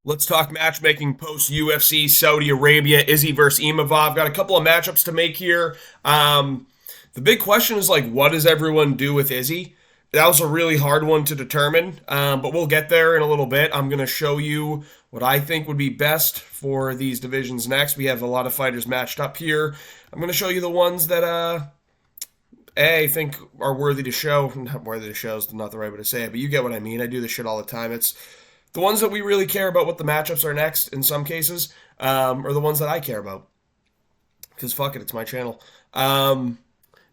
Let's talk matchmaking post UFC Saudi Arabia. Izzy versus Imavov. Got a couple of matchups to make here. The big question is like, what does everyone do with Izzy? That was a really hard one to determine, but we'll get there in a little bit. I'm going to show you what I think would be best for these divisions next. We have a lot of fighters matched up here. I'm going to show you the ones that I think are worthy to show. Not worthy to show is not the right way to say it, but you get what I mean. I do this shit all the time. It's the ones that we really care about what the matchups are next in some cases, are the ones that I care about. Because fuck it, it's my channel. Nassoundine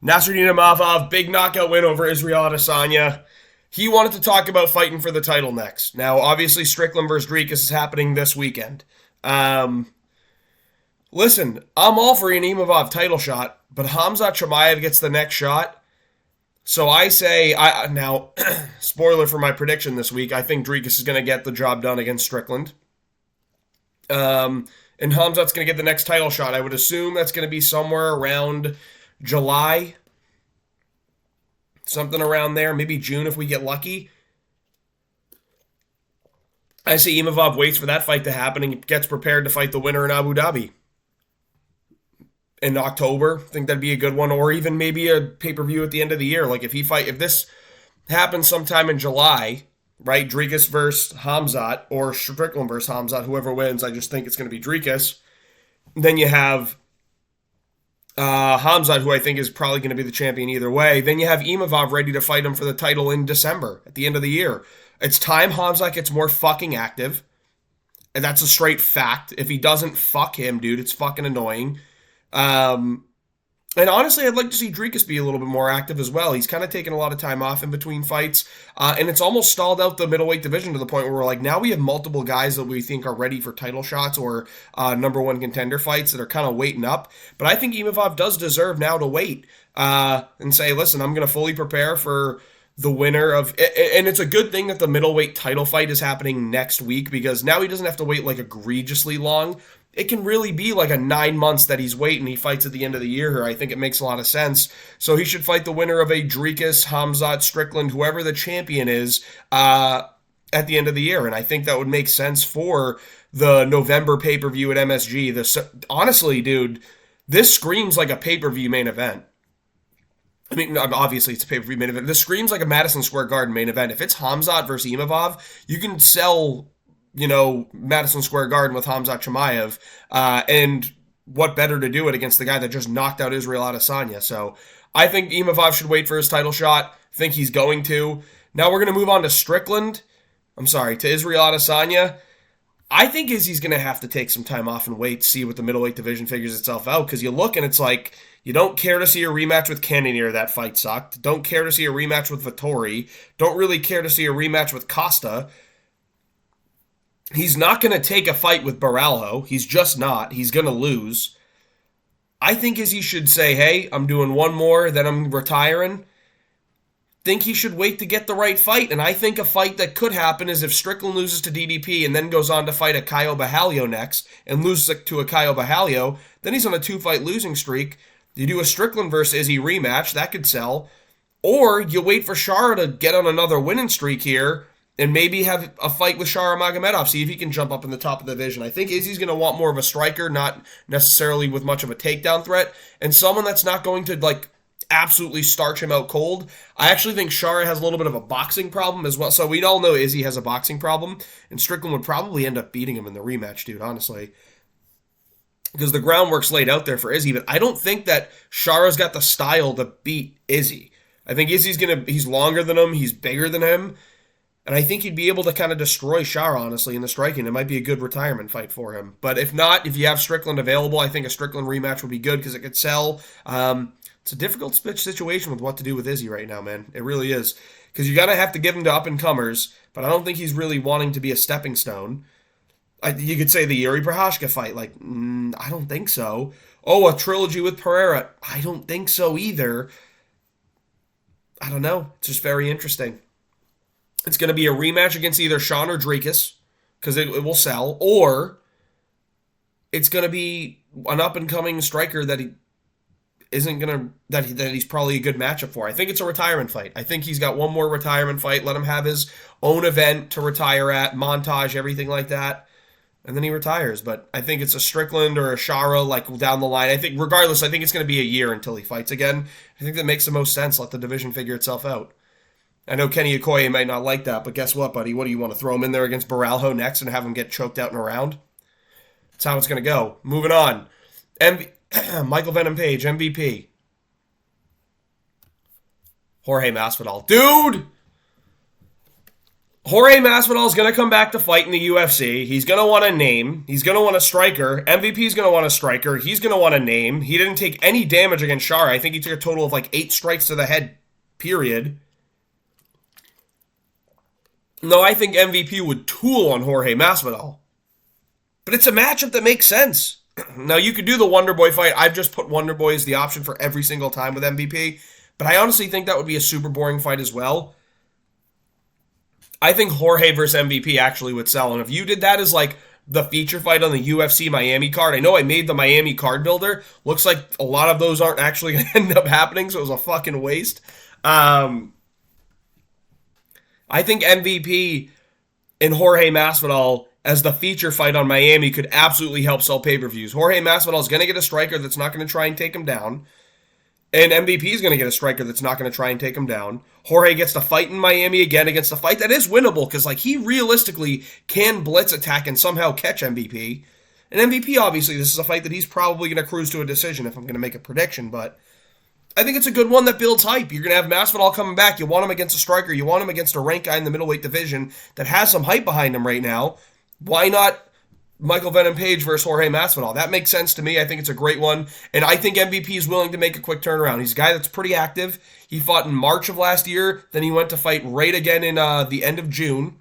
Imavov, big knockout win over Israel Adesanya. He wanted to talk about fighting for the title next. Now, obviously, Strickland versus Drikas is happening this weekend. Listen, I'm all for an Imavov title shot, but Khamzat Chimaev gets the next shot. So I say, now, spoiler for my prediction this week, I think Drikas is going to get the job done against Strickland. And Khamzat's going to get the next title shot. I would assume that's going to be somewhere around July. Something around there. Maybe June if we get lucky. I see Imavov waits for that fight to happen and gets prepared to fight the winner in Abu Dhabi in October. I think that'd be a good one, or even maybe a pay-per-view at the end of the year. Like if this happens sometime in July, right? Drikas versus Khamzat or Strickland versus Khamzat, whoever wins. I just think it's going to be Drikas. Then you have Khamzat, who I think is probably going to be the champion either way. Then you have Imavov ready to fight him for the title in December at the end of the year. It's time Khamzat gets more fucking active. And that's a straight fact. If he doesn't, fuck him, dude. It's fucking annoying. And honestly, I'd like to see Drikas be a little bit more active as well. He's kind of taken a lot of time off in between fights, and it's almost stalled out the middleweight division to the point where we're like, now we have multiple guys that we think are ready for title shots or number one contender fights that are kind of waiting up. But I think Imavov does deserve now to wait and say, listen, I'm going to fully prepare for the winner of, and it's a good thing that the middleweight title fight is happening next week because now he doesn't have to wait like egregiously long. It can really be like a 9 months that he's waiting. He fights at the end of the year here. I think it makes a lot of sense. So he should fight the winner of a Drikas, Khamzat, Strickland, whoever the champion is, at the end of the year. And I think that would make sense for the November pay-per-view at MSG. Honestly, dude, this screams like a pay-per-view main event. I mean, obviously it's a pay-per-view main event. This screams like a Madison Square Garden main event. If it's Khamzat versus Imavov, you can sell Madison Square Garden with Khamzat Chimaev, and what better to do it against the guy that just knocked out Israel Adesanya. So I think Imavov should wait for his title shot. I think he's going to. Now we're going to move on to to Israel Adesanya. I think Izzy's going to have to take some time off and wait to see what the middleweight division figures itself out, because you look and it's like, you don't care to see a rematch with Cannonier. That fight sucked. Don't care to see a rematch with Vettori. Don't really care to see a rematch with Costa. He's not going to take a fight with Baralho. He's just not. He's going to lose. I think Izzy should say, hey, I'm doing one more, then I'm retiring. Think he should wait to get the right fight. And I think a fight that could happen is if Strickland loses to DDP and then goes on to fight a Caio Borralho next and loses to a Caio Borralho, then he's on a 2-fight losing streak. You do a Strickland versus Izzy rematch, that could sell. Or you wait for Shara to get on another winning streak here and maybe have a fight with Shara Magomedov, see if he can jump up in the top of the division. I think Izzy's going to want more of a striker, not necessarily with much of a takedown threat, and someone that's not going to, absolutely starch him out cold. I actually think Shara has a little bit of a boxing problem as well. So we all know Izzy has a boxing problem, and Strickland would probably end up beating him in the rematch, dude, honestly. Because the groundwork's laid out there for Izzy, but I don't think that Shara's got the style to beat Izzy. I think he's longer than him, he's bigger than him, and I think he'd be able to kind of destroy Shara, honestly, in the striking. It might be a good retirement fight for him. But if not, if you have Strickland available, I think a Strickland rematch would be good because it could sell. It's a difficult situation with what to do with Izzy right now, man. It really is. Because you got to have to give him to up-and-comers, but I don't think he's really wanting to be a stepping stone. You could say the Yuri Prochazka fight. I don't think so. Oh, a trilogy with Pereira. I don't think so either. I don't know. It's just very interesting. It's going to be a rematch against either Sean or Drikas, because it will sell, or it's going to be an up-and-coming striker that he isn't going to, that he's probably a good matchup for. I think it's a retirement fight. I think he's got one more retirement fight. Let him have his own event to retire at, montage, everything like that. and then he retires. But I think it's a Strickland or a Shara like down the line. I think regardless, I think it's going to be a year until he fights again. I think that makes the most sense. Let the division figure itself out. I know Kenny Okoye might not like that, but guess what, buddy? What do you want to throw him in there against Baralho next and have him get choked out in a round? That's how it's going to go. Moving on. Michael Venom Page, MVP. Jorge Masvidal. Dude! Jorge Masvidal is going to come back to fight in the UFC. He's going to want a name. He's going to want a striker. MVP is going to want a striker. He's going to want a name. He didn't take any damage against Shara. I think he took a total of like 8 strikes to the head, period. No, I think MVP would tool on Jorge Masvidal. But it's a matchup that makes sense. Now, you could do the Wonderboy fight. I've just put Wonderboy as the option for every single time with MVP. But I honestly think that would be a super boring fight as well. I think Jorge versus MVP actually would sell. And if you did that as like the feature fight on the UFC Miami card, I know I made the Miami card builder. Looks like a lot of those aren't actually going to end up happening, so it was a fucking waste. I think MVP and Jorge Masvidal as the feature fight on Miami could absolutely help sell pay-per-views. Jorge Masvidal is going to get a striker that's not going to try and take him down. And MVP is going to get a striker that's not going to try and take him down. Jorge gets to fight in Miami again against a fight that is winnable because like he realistically can blitz attack and somehow catch MVP. And MVP, obviously, this is a fight that he's probably going to cruise to a decision if I'm going to make a prediction. But I think it's a good one that builds hype. You're going to have Masvidal coming back. You want him against a striker. You want him against a ranked guy in the middleweight division that has some hype behind him right now. Why not Michael Venom Page versus Jorge Masvidal? That makes sense to me. I think it's a great one. And I think MVP is willing to make a quick turnaround. He's a guy that's pretty active. He fought in March of last year. Then he went to fight right again in the end of June.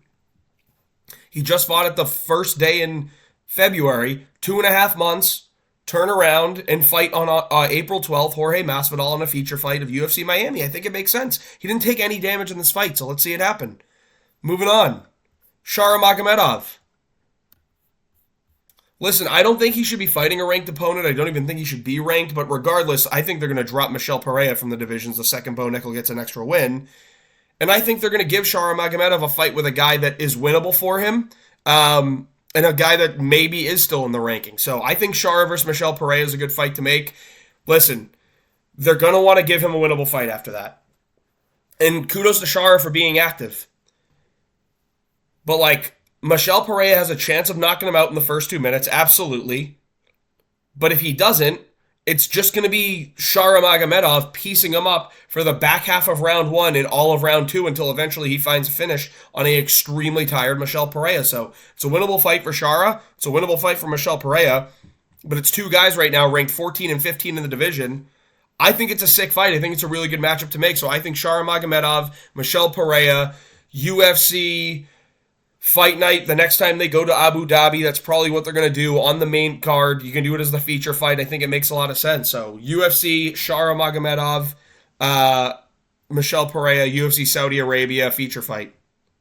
He just fought it the first day in February. 2.5 months. Turn around and fight on April 12th, Jorge Masvidal in a feature fight of UFC Miami. I think it makes sense. He didn't take any damage in this fight, so let's see it happen. Moving on. Shara Magomedov. Listen, I don't think he should be fighting a ranked opponent. I don't even think he should be ranked. But regardless, I think they're going to drop Michel Pereira from the divisions. The second Bo Nickel gets an extra win. And I think they're going to give Shara Magomedov a fight with a guy that is winnable for him. And a guy that maybe is still in the ranking. So I think Shara versus Michel Pereira is a good fight to make. Listen, they're going to want to give him a winnable fight after that. And kudos to Shara for being active. But like, Michel Pereira has a chance of knocking him out in the first 2 minutes, absolutely. But if he doesn't, it's just going to be Shara Magomedov piecing him up for the back half of round 1 and all of round 2 until eventually he finds a finish on an extremely tired Michel Pereira. So it's a winnable fight for Shara. It's a winnable fight for Michel Pereira. But it's 2 guys right now ranked 14 and 15 in the division. I think it's a sick fight. I think it's a really good matchup to make. So I think Shara Magomedov, Michel Pereira, UFC Fight night, the next time they go to Abu Dhabi, that's probably what they're going to do on the main card. You can do it as the feature fight. I think it makes a lot of sense. So UFC, Shara Magomedov, Michel Pereira, UFC Saudi Arabia feature fight.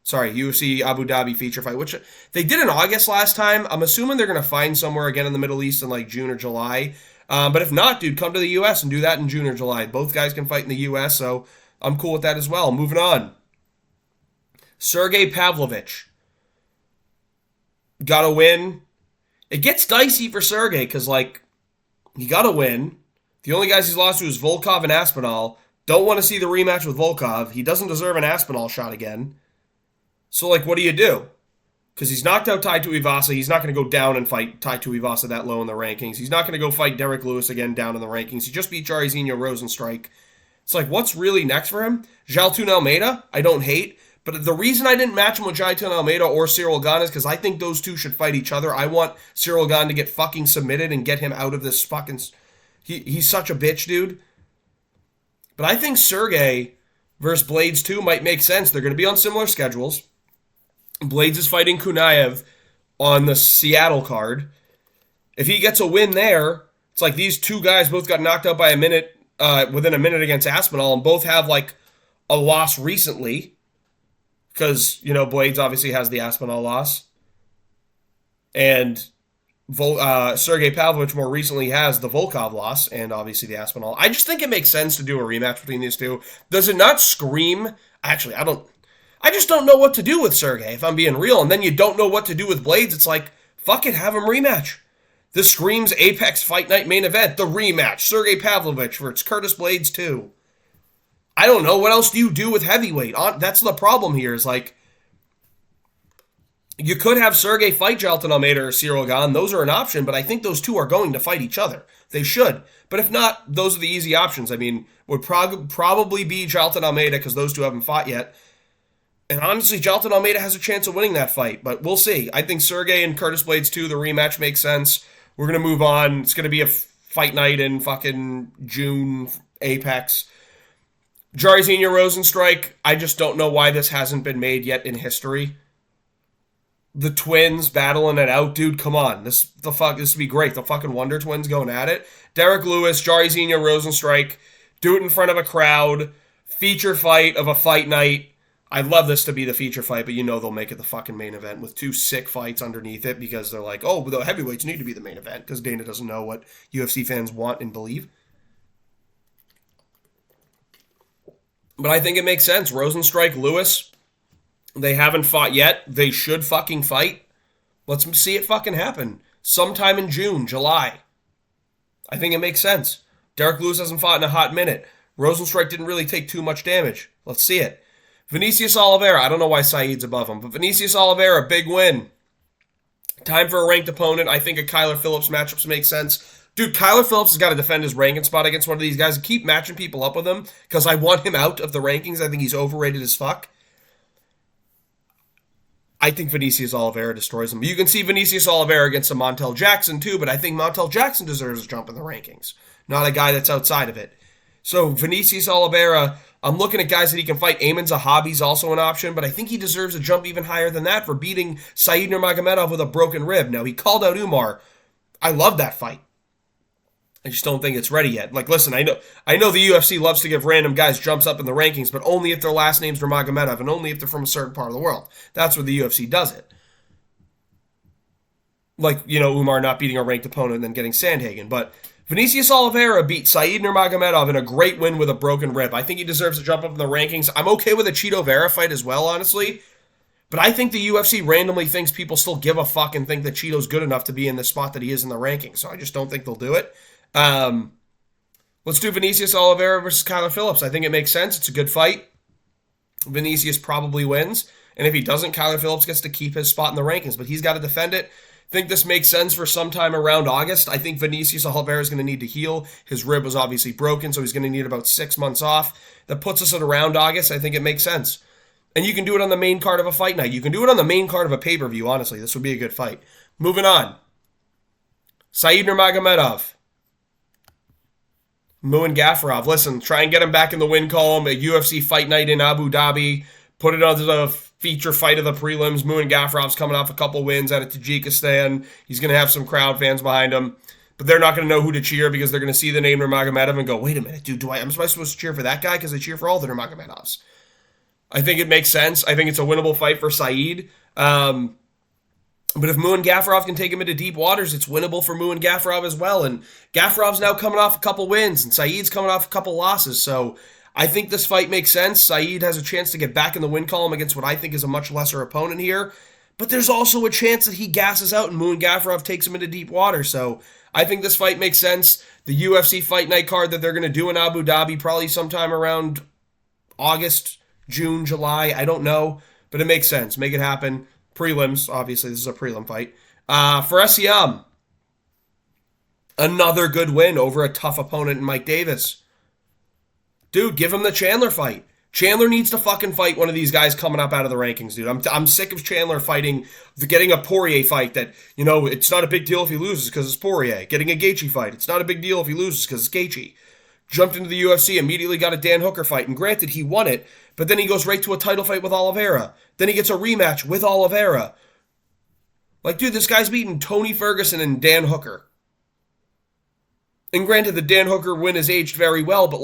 Sorry, UFC Abu Dhabi feature fight, which they did in August last time. I'm assuming they're going to find somewhere again in the Middle East in like June or July. But if not, dude, come to the US and do that in June or July. Both guys can fight in the US, so I'm cool with that as well. Moving on. Sergey Pavlovich. Got to win. It gets dicey for Sergey because, like, he got to win. The only guys he's lost to is Volkov and Aspinall. Don't want to see the rematch with Volkov. He doesn't deserve an Aspinall shot again. So, like, what do you do? Because he's knocked out Tai Tuivasa. He's not going to go down and fight Tai Tuivasa that low in the rankings. He's not going to go fight Derek Lewis again down in the rankings. He just beat Jairzinho Rosenstrike. It's like, what's really next for him? Jaltun Almeida, I don't hate. But the reason I didn't match him with Jailton Almeida or Cyril Gane is because I think those two should fight each other. I want Cyril Gane to get fucking submitted and get him out of this fucking... He's such a bitch, dude. But I think Sergey versus Blades 2 might make sense. They're going to be on similar schedules. Blades is fighting Kunaev on the Seattle card. If he gets a win there, it's like these two guys both got knocked out by a minute, within a minute against Aspinall, and both have like a loss recently. Because, you know, Blades obviously has the Aspinall loss. And Sergey Pavlovich more recently has the Volkov loss and obviously the Aspinall. I just think it makes sense to do a rematch between these two. Does it not scream? Actually, I just don't know what to do with Sergey, if I'm being real. And then you don't know what to do with Blades. It's like, fuck it, have him rematch. This screams Apex Fight Night main event. The rematch. Sergey Pavlovich versus Curtis Blades 2. I don't know. What else do you do with heavyweight? That's the problem here is like, you could have Sergey fight Jailton Almeida or Cyril Gane. Those are an option, but I think those two are going to fight each other. They should. But if not, those are the easy options. I mean, would probably be Jailton Almeida because those two haven't fought yet. And honestly, Jailton Almeida has a chance of winning that fight, but we'll see. I think Sergey and Curtis Blades 2, the rematch makes sense. We're going to move on. It's going to be a fight night in fucking June, Apex. Jairzinho Rosenstrike, I just don't know why this hasn't been made yet in history. The twins battling it out, dude. Come on, this would be great. The fucking Wonder Twins going at it. Derek Lewis, Jairzinho Rosenstrike, do it in front of a crowd. Feature fight of a fight night. I'd love this to be the feature fight, but you know they'll make it the fucking main event with two sick fights underneath it because they're like, oh, the heavyweights need to be the main event because Dana doesn't know what UFC fans want and believe. But I think it makes sense. Rosenstrike, Lewis. They haven't fought yet. They should fucking fight. Let's see it fucking happen. Sometime in June, July. I think it makes sense. Derek Lewis hasn't fought in a hot minute. Rosenstrike didn't really take too much damage. Let's see it. Vinicius Oliveira. I don't know why Saeed's above him, but Vinicius Oliveira, big win. Time for a ranked opponent. I think a Kyler Phillips matchups make sense. Dude, Kyler Phillips has got to defend his ranking spot against one of these guys and keep matching people up with him because I want him out of the rankings. I think he's overrated as fuck. I think Vinicius Oliveira destroys him. You can see Vinicius Oliveira against a Montel Jackson too, but I think Montel Jackson deserves a jump in the rankings, not a guy that's outside of it. So Vinicius Oliveira, I'm looking at guys that he can fight. Ayman Zahabi's also an option, but I think he deserves a jump even higher than that for beating Said Nurmagomedov with a broken rib. Now, he called out Umar. I love that fight. I just don't think it's ready yet. Like, listen, I know the UFC loves to give random guys jumps up in the rankings, but only if their last name's Nurmagomedov and only if they're from a certain part of the world. That's where the UFC does it. Like, Umar not beating a ranked opponent and then getting Sandhagen. But Vinicius Oliveira beat Said Nurmagomedov in a great win with a broken rib. I think he deserves to jump up in the rankings. I'm okay with a Cheeto Vera fight as well, honestly. But I think the UFC randomly thinks people still give a fuck and think that Cheeto's good enough to be in the spot that he is in the rankings. So I just don't think they'll do it. Let's do Vinicius Oliveira versus Kyler Phillips. I think it makes sense. It's a good fight. Vinicius probably wins. And if he doesn't, Kyler Phillips gets to keep his spot in the rankings. But he's got to defend it. I think this makes sense for sometime around August. I think Vinicius Oliveira is going to need to heal. His rib was obviously broken, so he's going to need about 6 months off. That puts us at around August. I think it makes sense. And you can do it on the main card of a fight night. You can do it on the main card of a pay-per-view, honestly. This would be a good fight. Moving on. Said Nurmagomedov. Muin Gafurov. Listen, try and get him back in the win column. A UFC fight night in Abu Dhabi. Put it on the feature fight of the prelims. Muin Gafurov's coming off a couple wins out of Tajikistan. He's going to have some crowd fans behind him. But they're not going to know who to cheer because they're going to see the name Nurmagomedov and go, wait a minute, dude, am I supposed to cheer for that guy? Because I cheer for all the Nurmagomedovs. I think it makes sense. I think it's a winnable fight for Said. But if Muin Gafurov can take him into deep waters, it's winnable for Muin Gafurov as well. And Gafurov's now coming off a couple wins, and Said's coming off a couple losses. So I think this fight makes sense. Said has a chance to get back in the win column against what I think is a much lesser opponent here. But there's also a chance that he gasses out and Muin Gafurov takes him into deep water. So I think this fight makes sense. The UFC Fight Night card that they're going to do in Abu Dhabi probably sometime around August, June, July. I don't know, but it makes sense. Make it happen. Prelims, obviously, this is a prelim fight. For SEM, another good win over a tough opponent in Mike Davis. Dude, give him the Chandler fight. Chandler needs to fucking fight one of these guys coming up out of the rankings, dude. I'm sick of Chandler getting a Poirier fight that, it's not a big deal if he loses because it's Poirier. Getting a Gaethje fight, it's not a big deal if he loses because it's Gaethje. Jumped into the UFC, immediately got a Dan Hooker fight, and granted, he won it, but then he goes right to a title fight with Oliveira. Then he gets a rematch with Oliveira. Like, dude, this guy's beating Tony Ferguson and Dan Hooker. And granted, the Dan Hooker win has aged very well, but,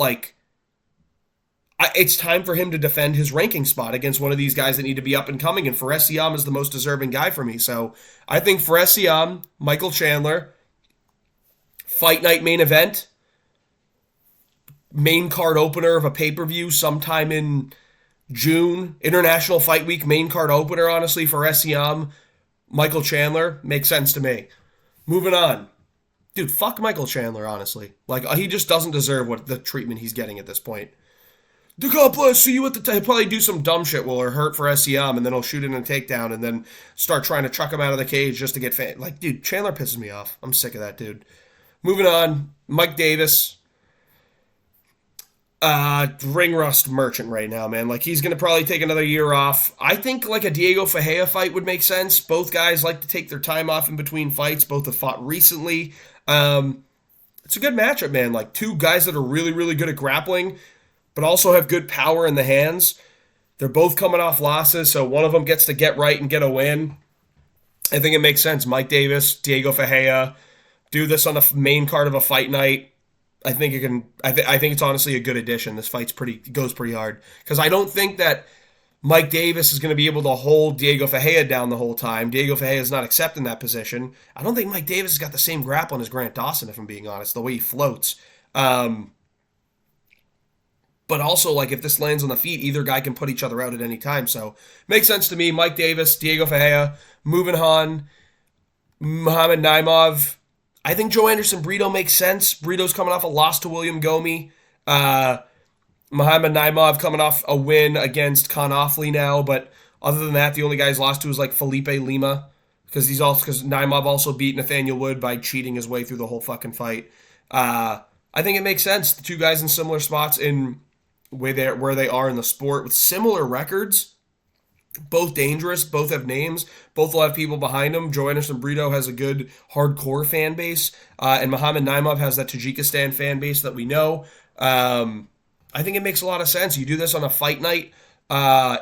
it's time for him to defend his ranking spot against one of these guys that need to be up and coming, and Fares Siam is the most deserving guy for me. So I think Fares Siam, Michael Chandler, fight night main event, main card opener of a pay-per-view sometime in June, International Fight Week main card opener, honestly, for SEM. Michael Chandler makes sense to me. Moving on. Dude, fuck Michael Chandler, honestly. Like, he just doesn't deserve what the treatment he's getting at this point. God bless, see you at the time. He'll probably do some dumb shit while he'll hurt for SEM, and then he'll shoot in a takedown, and then start trying to chuck him out of the cage just to get fan. Like, dude, Chandler pisses me off. I'm sick of that, dude. Moving on. Mike Davis. Ring rust merchant right now, man. Like, he's going to probably take another year off. I think, like, a Diego Ferreira fight would make sense. Both guys like to take their time off in between fights. Both have fought recently. It's a good matchup, man. Like, two guys that are really, really good at grappling, but also have good power in the hands. They're both coming off losses, so one of them gets to get right and get a win. I think it makes sense. Mike Davis, Diego Ferreira, do this on the main card of a fight night. I think it can. I think it's honestly a good addition. This fight's goes pretty hard because I don't think that Mike Davis is going to be able to hold Diego Ferreira down the whole time. Diego Ferreira is not accepting that position. I don't think Mike Davis has got the same grappling as Grant Dawson, if I'm being honest, the way he floats. But also, like, if this lands on the feet, either guy can put each other out at any time. So, makes sense to me. Mike Davis, Diego Ferreira, moving on. Muhammad Naimov. I think Joe Anderson Brito makes sense. Brito's coming off a loss to William Gomi. Muhammad Naimov coming off a win against Con Offley now. But other than that, the only guy he's lost to is like Felipe Lima. Because Naimov also beat Nathaniel Wood by cheating his way through the whole fucking fight. I think it makes sense. The two guys in similar spots in where they are in the sport with similar records. Both dangerous, both have names, both will have people behind them. Joe Anderson Brito has a good hardcore fan base, and Muhammad Naimov has that Tajikistan fan base that we know. I think it makes a lot of sense. You do this on a fight night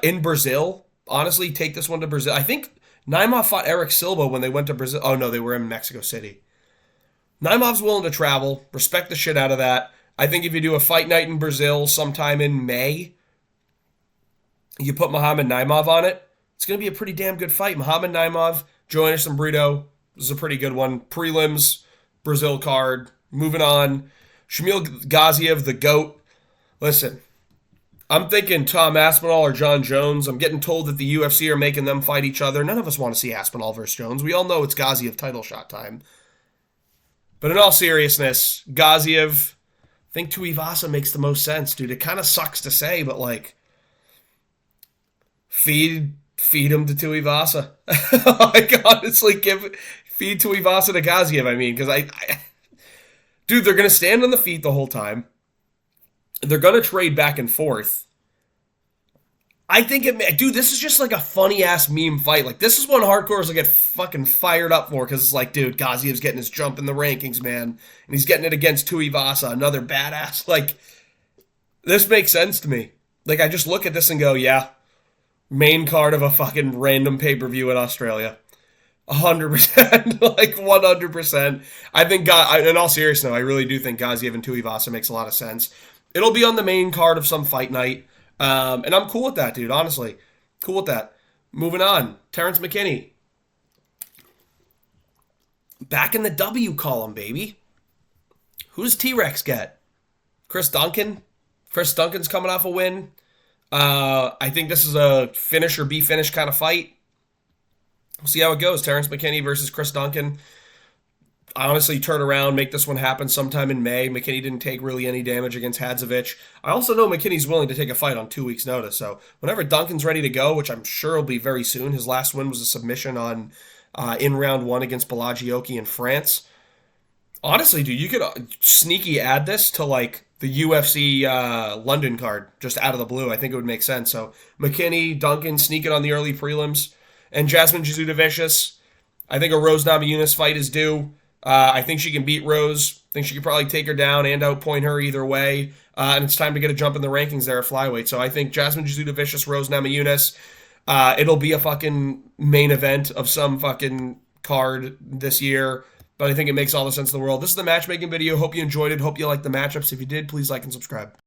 in Brazil. Honestly, take this one to Brazil. I think Naimov fought Eric Silva when they went to Brazil. Oh, no, they were in Mexico City. Naimov's willing to travel. Respect the shit out of that. I think if you do a fight night in Brazil sometime in May, you put Muhammad Naimov on it, it's going to be a pretty damn good fight. Muhammad Naimov, Joe Anderson Brito, this is a pretty good one. Prelims, Brazil card. Moving on. Shamil Gaziev, the GOAT. Listen, I'm thinking Tom Aspinall or John Jones. I'm getting told that the UFC are making them fight each other. None of us want to see Aspinall versus Jones. We all know it's Gaziev title shot time. But in all seriousness, Gaziev, I think Tuivasa makes the most sense, dude. It kind of sucks to say, but like, feed him to Tuivasa. Like, honestly, feed Tuivasa to Gaziev, I mean, because dude, they're going to stand on the feet the whole time. They're going to trade back and forth. I think dude, this is just like a funny-ass meme fight. Like, this is one hardcores will get fucking fired up for, because it's like, dude, Gaziev's getting his jump in the rankings, man. And he's getting it against Tuivasa, another badass. Like, this makes sense to me. Like, I just look at this and go, yeah, main card of a fucking random pay-per-view in Australia. 100%. Like, 100%. I think, in all seriousness, I really do think Gaziev and Tuivasa makes a lot of sense. It'll be on the main card of some fight night. And I'm cool with that, dude, honestly. Cool with that. Moving on. Terrence McKinney. Back in the W column, baby. Who does T-Rex get? Chris Duncan? Chris Duncan's coming off a win. I think this is a finish or be finished kind of fight. We'll see how it goes. Terrence McKinney versus Chris Duncan. I honestly turn around, make this one happen sometime in May. McKinney didn't take really any damage against Hadzovic. I also know McKinney's willing to take a fight on 2 weeks' notice. So whenever Duncan's ready to go, which I'm sure will be very soon, his last win was a submission on in round 1 against Balagioki in France. Honestly, dude, you could sneaky add this to like the UFC London card just out of the blue. I think it would make sense. So McKinney, Duncan, sneak it on the early prelims. And Jasmine Jasudavicius, I think a Rose Namajunas fight is due. I think she can beat Rose. I think she could probably take her down and outpoint her either way. And it's time to get a jump in the rankings there at flyweight. So I think Jasmine Jasudavicius, Rose Namajunas, it'll be a fucking main event of some fucking card this year. But I think it makes all the sense in the world. This is the matchmaking video. Hope you enjoyed it. Hope you liked the matchups. If you did, please like and subscribe.